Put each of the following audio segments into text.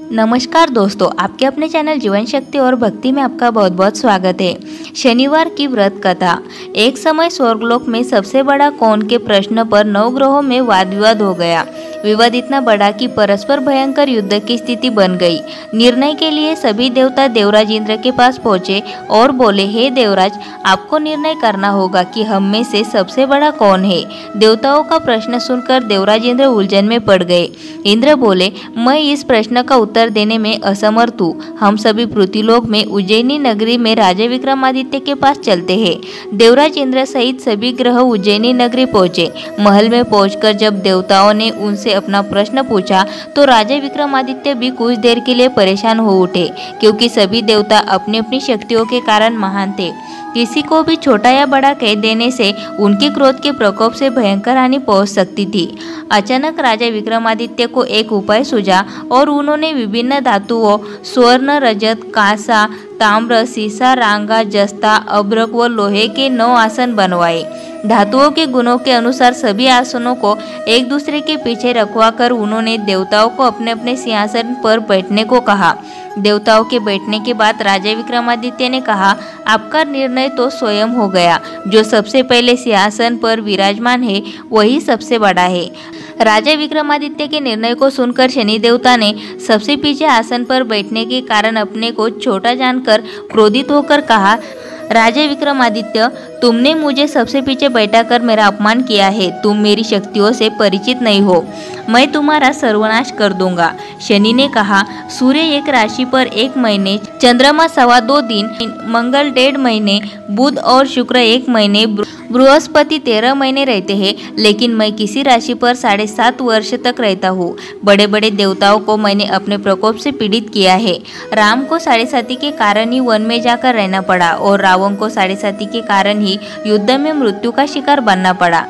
नमस्कार दोस्तों, आपके अपने चैनल जीवन शक्ति और भक्ति में आपका बहुत बहुत स्वागत है। शनिवार की व्रत कथा। एक समय स्वर्गलोक में सबसे बड़ा कौन के प्रश्न पर नवग्रहों में वाद विवाद हो गया। विवाद इतना बड़ा कि परस्पर भयंकर युद्ध की स्थिति बन गई। निर्णय के लिए सभी देवता देवराज इंद्र के पास पहुंचे और बोले, हे देवराज, आपको निर्णय करना होगा कि हम में से सबसे बड़ा कौन है। देवताओं का प्रश्न सुनकर देवराज इंद्र उलझन में पड़ गए। इंद्र बोले, मैं इस प्रश्न का उत्तर देने में असमर्थ हूँ। हम सभी पृथ्वीलोक में उज्जैनी नगरी में राजा विक्रमादित्य के पास चलते हैं। देवराज इंद्र सहित सभी ग्रह उज्जैनी नगरी पहुंचे। महल में पहुंचकर जब देवताओं ने उनसे अपना प्रश्न पूछा तो राजा विक्रमादित्य भी कुछ देर के लिए परेशान हो उठे, क्योंकि सभी देवता अपनी अपनी शक्तियों के कारण महान थे। किसी को भी छोटा या बड़ा कह देने से उनके क्रोध के प्रकोप से भयंकर हानि पहुंच सकती थी। अचानक राजा विक्रमादित्य को एक उपाय सूझा और उन्होंने विभिन्न धातुओं स्वर्ण, रजत, कांसा, ताम्र, सीसा, रांगा, जस्ता, अभ्रक व लोहे के 9 आसन बनवाए। धातुओं के गुणों के अनुसार सभी आसनों को एक दूसरे के पीछे रखवाकर उन्होंने देवताओं को अपने अपने सिंहासन पर बैठने को कहा। देवताओं के बैठने के बाद राजा विक्रमादित्य ने कहा, आपका निर्णय तो स्वयं हो गया। जो सबसे पहले सिंहासन पर विराजमान है वही सबसे बड़ा है। राजा विक्रमादित्य के निर्णय को सुनकर शनि देवता ने सबसे पीछे आसन पर बैठने के कारण अपने को छोटा जानकर क्रोधित होकर कहा, राजा विक्रमादित्य, तुमने मुझे सबसे पीछे बैठाकर मेरा अपमान किया है। तुम मेरी शक्तियों से परिचित नहीं हो। मैं तुम्हारा सर्वनाश कर दूंगा। शनि ने कहा, सूर्य एक राशि पर 1 महीने, चंद्रमा 2.25 दिन, मंगल 1.5 महीने, बुध और शुक्र 1 महीने, बृहस्पति 13 महीने रहते हैं, लेकिन मैं किसी राशि पर 7.5 वर्ष तक रहता हूँ। बड़े बड़े देवताओं को मैंने अपने प्रकोप से पीड़ित किया है। राम को 7.5 के कारण ही वन में जाकर रहना पड़ा और रावण को 7.5 के कारण ही युद्ध में मृत्यु का शिकार बनना पड़ा।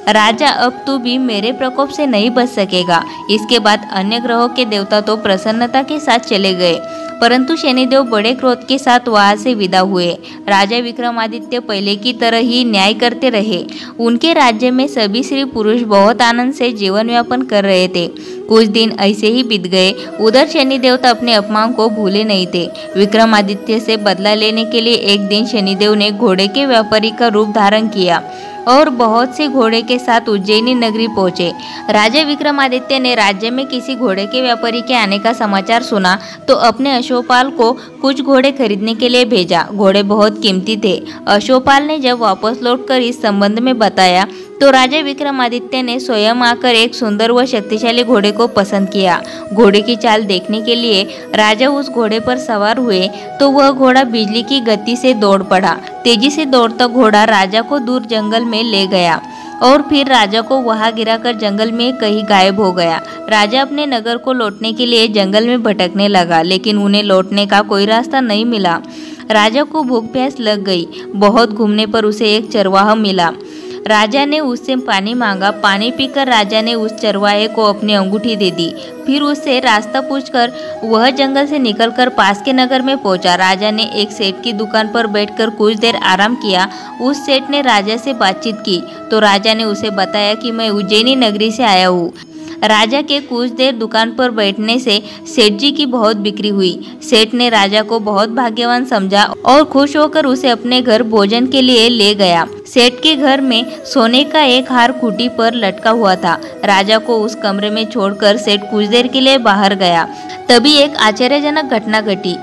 राजा, अब तू भी मेरे प्रकोप से नहीं बच सकेगा। इसके बाद अन्य ग्रहों के देवता तो प्रसन्नता के साथ चले गए, परंतु शनिदेव बड़े क्रोध के साथ वहां से विदा हुए। राजा विक्रमादित्य पहले की तरह ही न्याय करते रहे। उनके राज्य में सभी स्त्री पुरुष बहुत आनंद से जीवन यापन कर रहे थे। कुछ दिन ऐसे ही बीत गए। उधर शनि देवता अपने अपमान को भूले नहीं थे। विक्रमादित्य से बदला लेने के लिए एक दिन शनिदेव ने घोड़े के व्यापारी का रूप धारण किया और बहुत से घोड़े के साथ उज्जैनी नगरी पहुंचे। राजा विक्रमादित्य ने राज्य में किसी घोड़े के व्यापारी के आने का समाचार सुना तो अपने अश्वपाल को कुछ घोड़े खरीदने के लिए भेजा। घोड़े बहुत कीमती थे। अश्वपाल ने जब वापस लौटकर इस संबंध में बताया तो राजा विक्रमादित्य ने स्वयं आकर एक सुंदर व शक्तिशाली घोड़े को पसंद किया। घोड़े की चाल देखने के लिए राजा उस घोड़े पर सवार हुए तो वह घोड़ा बिजली की गति से दौड़ पड़ा। तेजी से दौड़ता घोड़ा राजा को दूर जंगल में ले गया और फिर राजा को वहां गिराकर जंगल में कहीं गायब हो गया। राजा अपने नगर को लौटने के लिए जंगल में भटकने लगा, लेकिन उन्हें लौटने का कोई रास्ता नहीं मिला। राजा को भूख प्यास लग गई। बहुत घूमने पर उसे एक चरवाहा मिला। राजा ने उससे पानी मांगा। पानी पीकर राजा ने उस चरवाहे को अपनी अंगूठी दे दी। फिर उससे रास्ता पूछकर वह जंगल से निकलकर पास के नगर में पहुंचा। राजा ने एक सेठ की दुकान पर बैठकर कुछ देर आराम किया। उस सेठ ने राजा से बातचीत की तो राजा ने उसे बताया कि मैं उज्जैनी नगरी से आया हूँ। राजा के कुछ देर दुकान पर बैठने से सेठ जी की बहुत बिक्री हुई। सेठ ने राजा को बहुत भाग्यवान समझा और खुश होकर उसे अपने घर भोजन के लिए ले गया। सेठ के घर में सोने का एक हार खूंटी पर लटका हुआ था। राजा को उस कमरे में छोड़कर सेठ कुछ देर के लिए बाहर गया। तभी एक आश्चर्यजनक घटना घटी।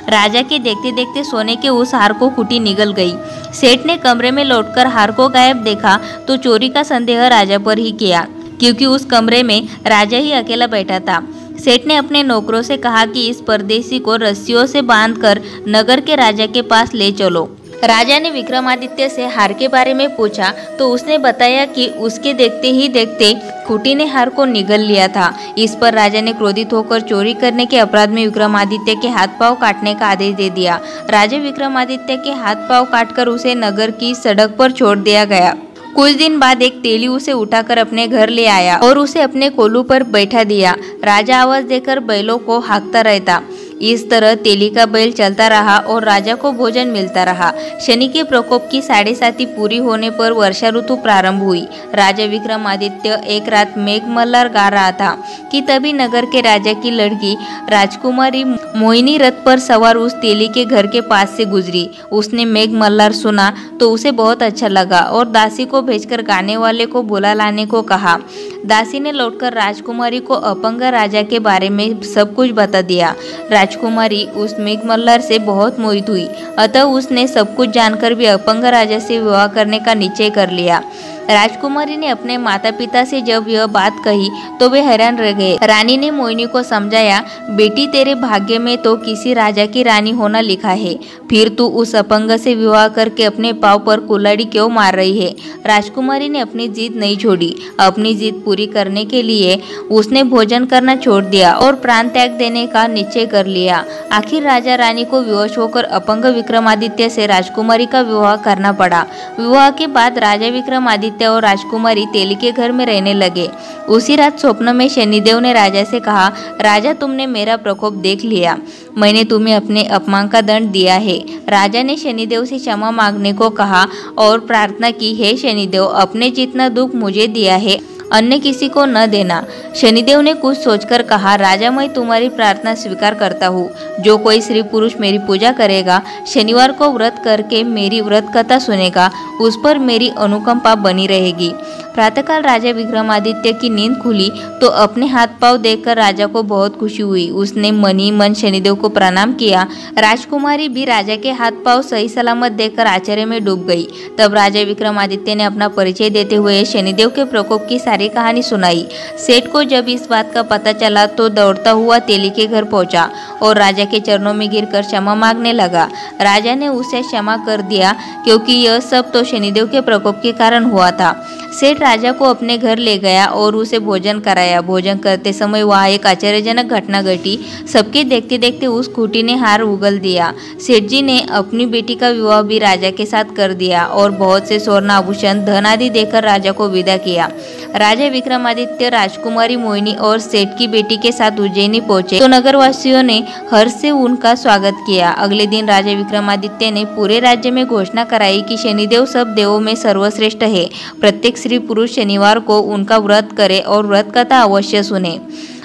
राजा के देखते देखते सोने के उस हार को खूंटी निगल गई। सेठ ने कमरे में लौटकर हार को गायब देखा तो चोरी का संदेह राजा पर ही किया, क्योंकि उस कमरे में राजा ही अकेला बैठा था। सेठ ने अपने नौकरों से कहा कि इस परदेसी को रस्सियों से बांधकर नगर के राजा के पास ले चलो। राजा ने विक्रमादित्य से हार के बारे में पूछा तो उसने बताया कि उसके देखते ही देखते खूंटी ने हार को निगल लिया था। इस पर राजा ने क्रोधित होकर चोरी करने के अपराध में विक्रमादित्य के हाथ पांव काटने का आदेश दे दिया। राजा विक्रमादित्य के हाथ पांव काटकर उसे नगर की सड़क पर छोड़ दिया गया। कुछ दिन बाद एक तेली उसे उठाकर अपने घर ले आया और उसे अपने कोलू पर बैठा दिया। राजा आवाज देकर बैलों को हाँकता रहता। इस तरह तेली का बैल चलता रहा और राजा को भोजन मिलता रहा। शनि के प्रकोप की 7.5 पूरी होने पर वर्षा ऋतु प्रारंभ हुई। राजा विक्रमादित्य एक रात मेघमल्हार गा रहा था कि तभी नगर के राजा की लड़की राजकुमारी मोहिनी रथ पर सवार उस तेली के घर के पास से गुजरी। उसने मेघमल्हार सुना तो उसे बहुत अच्छा लगा और दासी को भेजकर गाने वाले को बुला लाने को कहा। दासी ने लौटकर राजकुमारी को अपंग राजा के बारे में सब कुछ बता दिया। राजकुमारी उस मेघमल्हार से बहुत मोहित हुई, अतः उसने सब कुछ जानकर भी अपंग राजा से विवाह करने का निश्चय कर लिया। राजकुमारी ने अपने माता पिता से जब यह बात कही तो वे हैरान रह गए। रानी ने मोहिनी को समझाया, बेटी तेरे भाग्य में तो किसी राजा की रानी होना लिखा है, फिर तू उस अपंग से विवाह करके अपने पाँव पर कुल्हाड़ी क्यों मार रही है। राजकुमारी ने अपनी जिद नहीं छोड़ी। अपनी जिद पूरी करने के लिए उसने भोजन करना छोड़ दिया और प्राण त्याग देने का निश्चय कर लिया। आखिर राजा रानी को विवश होकर अपंग विक्रमादित्य से राजकुमारी का विवाह करना पड़ा। विवाह के बाद राजा विक्रमादित्य और राजकुमारी तेली के घर में रहने लगे। उसी रात स्वप्न में शनिदेव ने राजा से कहा, राजा तुमने मेरा प्रकोप देख लिया, मैंने तुम्हें अपने अपमान का दंड दिया है। राजा ने शनिदेव से क्षमा मांगने को कहा और प्रार्थना की, हे शनिदेव, अपने जितना दुख मुझे दिया है अन्य किसी को न देना। शनिदेव ने कुछ सोचकर कहा, राजा मैं तुम्हारी प्रार्थना स्वीकार करता हूँ। जो कोई स्त्री पुरुष मेरी पूजा करेगा, शनिवार को व्रत करके मेरी व्रत कथा सुनेगा, उस पर मेरी अनुकंपा बनी रहेगी। प्रातःकाल राजा विक्रमादित्य की नींद खुली तो अपने हाथ पांव देखकर राजा को बहुत खुशी हुई। उसने मन ही मन शनिदेव को प्रणाम किया। राजकुमारी भी राजा के हाथ पांव सही सलामत देखकर आश्चर्य में डूब गई। तब राजा विक्रमादित्य ने अपना परिचय देते हुए शनिदेव के प्रकोप की सारी कहानी सुनाई। सेठ को जब इस बात का पता चला तो दौड़ता हुआ तेली के घर पहुंचा और राजा के चरणों में गिरकर क्षमा मांगने लगा। राजा ने उसे क्षमा कर दिया क्योंकि यह सब तो शनिदेव के प्रकोप के कारण हुआ था। सेठ राजा को अपने घर ले गया और उसे भोजन कराया। भोजन करते समय वहाँ एक आश्चर्यजनक घटना घटी। सबके देखते देखते उस खूंटी ने हार उगल दिया। सेठ जी ने अपनी बेटी का विवाह भी राजा के साथ कर दिया और बहुत से स्वर्ण आभूषण धन आदि देकर राजा को विदा किया। राजा विक्रमादित्य राजकुमारी मोहिनी और सेठ की बेटी के साथ उज्जैनी पहुंचे तो नगरवासियों ने हर्ष से उनका स्वागत किया। अगले दिन राजा विक्रमादित्य ने पूरे राज्य में घोषणा कराई कि शनिदेव सब देवों में सर्वश्रेष्ठ है। प्रत्येक स्त्री पुरुष शनिवार को उनका व्रत करे और व्रत कथा अवश्य सुने।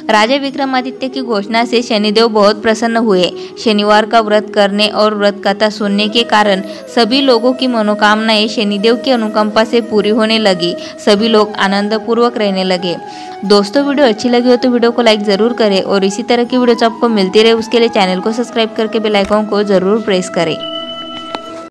राजा विक्रमादित्य की घोषणा से शनिदेव बहुत प्रसन्न हुए। शनिवार का व्रत करने और व्रत कथा सुनने के कारण सभी लोगों की मनोकामनाएं शनिदेव की अनुकंपा से पूरी होने लगी। सभी लोग आनंदपूर्वक रहने लगे। दोस्तों, वीडियो अच्छी लगी हो तो वीडियो को लाइक ज़रूर करें और इसी तरह की वीडियोस आपको मिलती रहे उसके लिए चैनल को सब्सक्राइब करके बेल आइकन को ज़रूर प्रेस करें।